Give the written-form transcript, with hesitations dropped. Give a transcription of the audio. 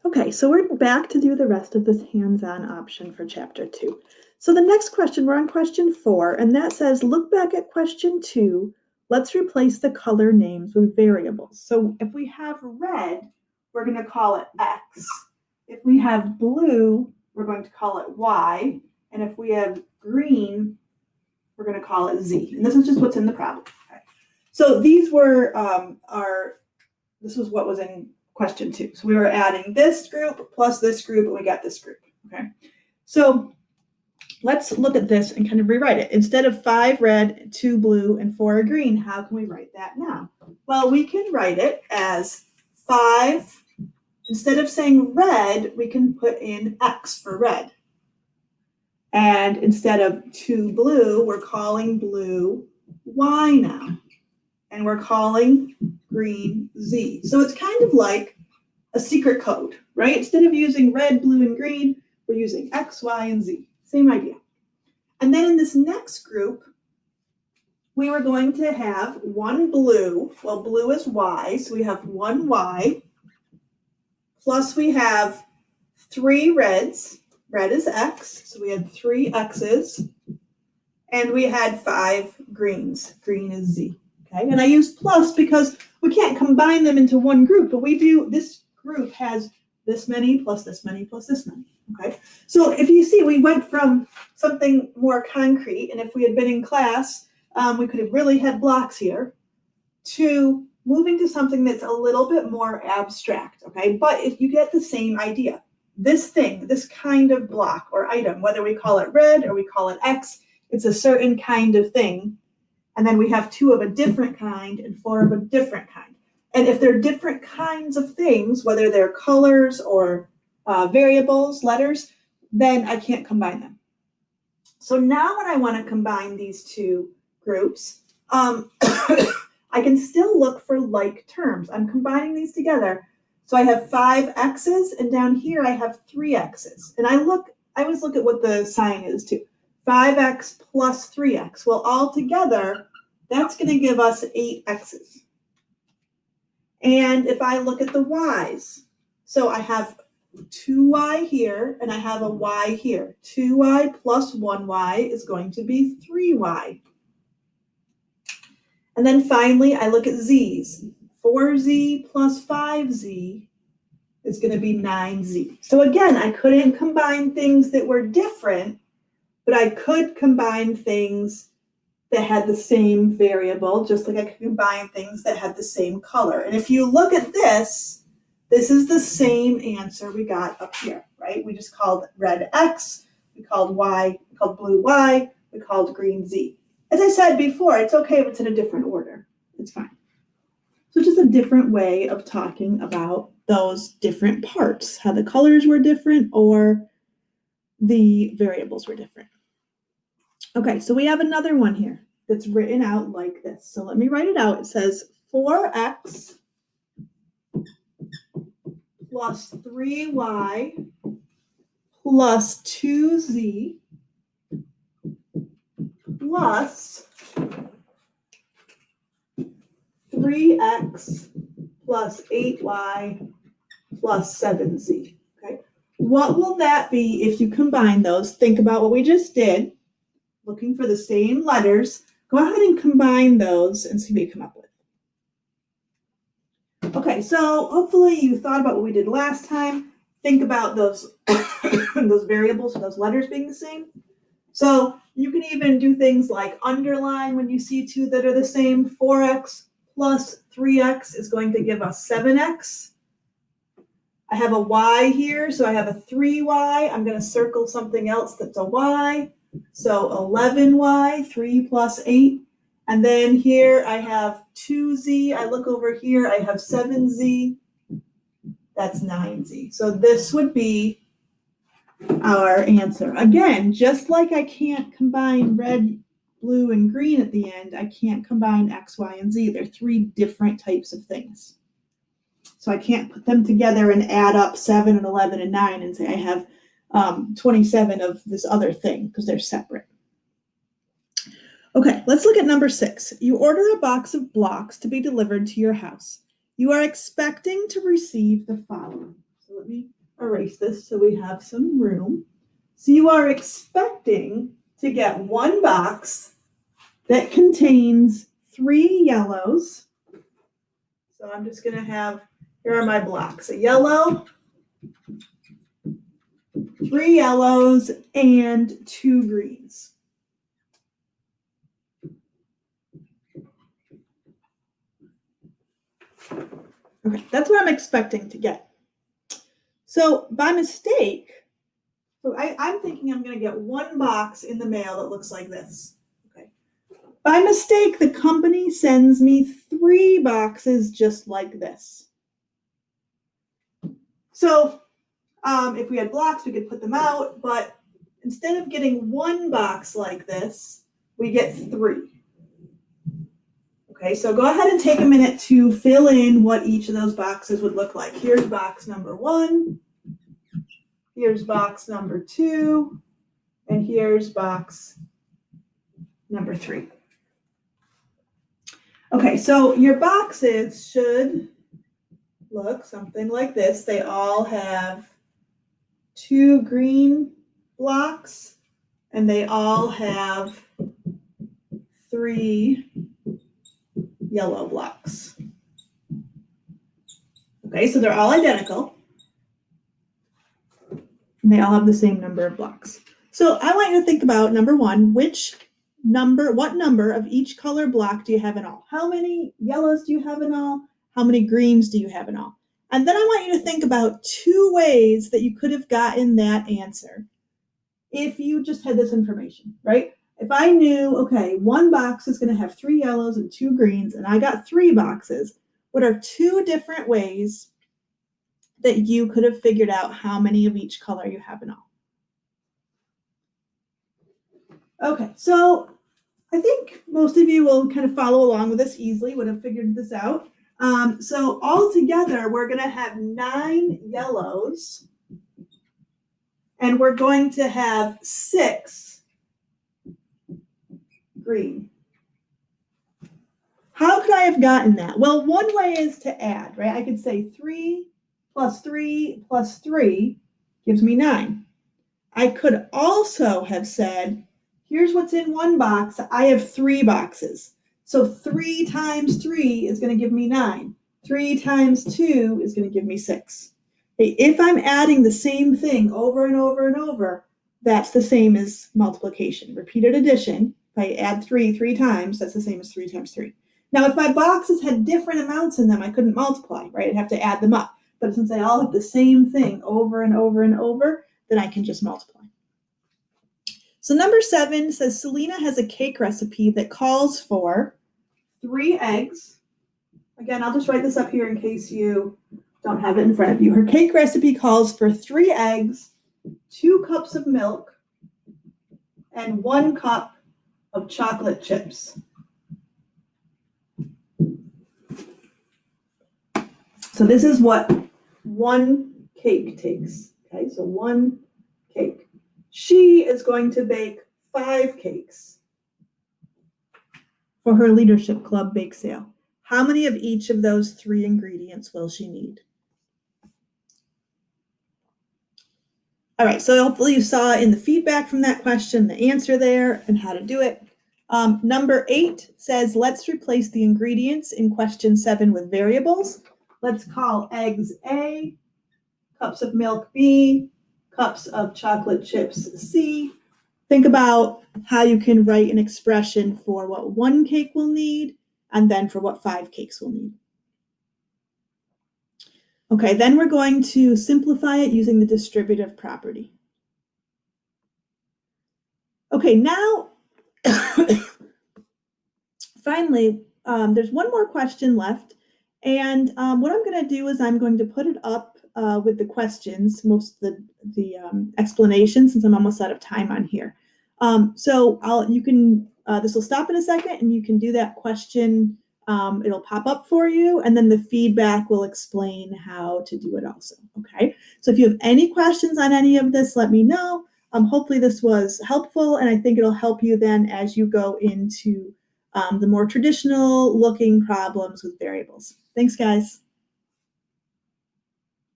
Okay, so we're back to do the rest of this hands-on option for chapter 2. So the next question, we're on question 4, and that says, look back at question 2. Let's replace the color names with variables. So if we have red, we're going to call it X. If we have blue, we're going to call it Y. And if we have green, we're going to call it Z. And this is just what's in the problem. Okay. So these were this was what was in question 2. So we were adding this group plus this group, and we got this group. Okay. So let's look at this and kind of rewrite it. Instead of 5 red, 2 blue, and 4 green, how can we write that now? Well, we can write it as 5. Instead of saying red, we can put in X for red. And instead of 2 blue, we're calling blue Y now. And we're calling green Z. So it's kind of like a secret code, right? Instead of using red, blue, and green, we're using X, Y, and Z. Same idea. And then in this next group, we were going to have 1 blue. Well, blue is Y, so we have 1 Y. Plus we have 3 reds. Red is X, so we had 3 X's. And we had 5 greens. Green is Z. Okay, and I used plus because we can't combine them into one group, but we do, this group has this many plus this many plus this many. Okay, so if you see, we went from something more concrete, and if we had been in class, we could have really had blocks here, to moving to something that's a little bit more abstract. Okay, but if you get the same idea, this thing, this kind of block or item, whether we call it red or we call it X, it's a certain kind of thing. And then we have 2 of a different kind and 4 of a different kind. And if they're different kinds of things, whether they're colors or variables, letters, then I can't combine them. So now when I want to combine these 2 groups, I can still look for like terms. I'm combining these together. So I have 5 X's, and down here I have 3 X's. And I always look at what the sign is too. 5X plus 3X. Well, all together, that's going to give us 8 X's. And if I look at the Y's, so I have 2Y here, and I have a Y here. 2Y plus 1Y is going to be 3Y. And then finally, I look at Z's. 4Z plus 5Z is going to be 9Z. So again, I couldn't combine things that were different, but I could combine things that had the same variable, just like I could combine things that had the same color. And if you look at this, this is the same answer we got up here, right? We just called red X, we called blue Y, we called green Z. As I said before, it's okay if it's in a different order. It's fine. So it's just a different way of talking about those different parts, how the colors were different or the variables were different. Okay, so we have another one here that's written out like this. So let me write it out. It says 4X plus 3Y plus 2Z plus 3X plus 8Y plus 7Z. Okay, what will that be if you combine those? Think about what we just did. Looking for the same letters, go ahead and combine those and see what you come up with. Okay, so hopefully you thought about what we did last time. Think about those, those variables or those letters being the same. So you can even do things like underline when you see 2 that are the same. 4X plus 3X is going to give us 7X. I have a Y here, so I have a 3Y. I'm going to circle something else that's a Y. So 11Y, 3 plus 8. And then here I have 2Z. I look over here, I have 7Z. That's 9Z. So this would be our answer. Again, just like I can't combine red, blue, and green at the end, I can't combine X, Y, and Z. They're 3 different types of things. So I can't put them together and add up 7 and 11 and 9 and say I have 27 of this other thing because they're separate. Okay, let's look at number 6. You order a box of blocks to be delivered to your house. You are expecting to receive the following. So let me erase this so we have some room. So you are expecting to get one box that contains 3 yellows. So I'm just going to have, here are my blocks, a yellow, 3 yellows, and 2 greens. Okay, that's what I'm expecting to get. So by mistake, I'm thinking I'm going to get one box in the mail that looks like this. Okay. By mistake, the company sends me 3 boxes just like this. So if we had blocks, we could put them out, but instead of getting one box like this, we get 3. Okay, so go ahead and take a minute to fill in what each of those boxes would look like. Here's box number 1, here's box number 2, and here's box number 3. Okay, so your boxes should look something like this. They all have 2 green blocks, and they all have 3 yellow blocks. Okay, so they're all identical, and they all have the same number of blocks. So I want you to think about, number 1, what number of each color block do you have in all? How many yellows do you have in all? How many greens do you have in all? And then I want you to think about 2 ways that you could have gotten that answer if you just had this information, right? If I knew, okay, one box is going to have 3 yellows and 2 greens, and I got 3 boxes, what are 2 different ways that you could have figured out how many of each color you have in all? Okay, so I think most of you will kind of follow along with this easily, would have figured this out. So all together, we're going to have 9 yellows, and we're going to have 6 green. How could I have gotten that? Well, one way is to add, right? I could say 3 plus 3 plus 3 gives me 9. I could also have said, here's what's in one box. I have 3 boxes. So 3 times 3 is going to give me 9. 3 times 2 is going to give me 6. If I'm adding the same thing over and over and over, that's the same as multiplication. Repeated addition, if I add 3 times, that's the same as 3 times 3. Now, if my boxes had different amounts in them, I couldn't multiply, right? I'd have to add them up. But since they all have the same thing over and over and over, then I can just multiply. So number 7 says Selena has a cake recipe that calls for 3 eggs. Again, I'll just write this up here in case you don't have it in front of you. Her cake recipe calls for 3 eggs, 2 cups of milk, and 1 cup of chocolate chips. So this is what 1 cake takes. Okay, so 1 cake. She is going to bake 5 cakes for her Leadership Club bake sale. How many of each of those 3 ingredients will she need? All right, so hopefully you saw in the feedback from that question the answer there and how to do it. Number 8 says, let's replace the ingredients in question 7 with variables. Let's call eggs A, cups of milk B, cups of chocolate chips C. Think about how you can write an expression for what 1 cake will need and then for what 5 cakes will need. Okay, then we're going to simplify it using the distributive property. Okay, now, finally, there's one more question left. And what I'm going to do is I'm going to put it up with the questions, most of the explanations, since I'm almost out of time on here. So this will stop in a second, and you can do that question. It'll pop up for you, and then the feedback will explain how to do it also. Okay. So if you have any questions on any of this, let me know. Hopefully this was helpful, and I think it'll help you then as you go into the more traditional looking problems with variables. Thanks, guys.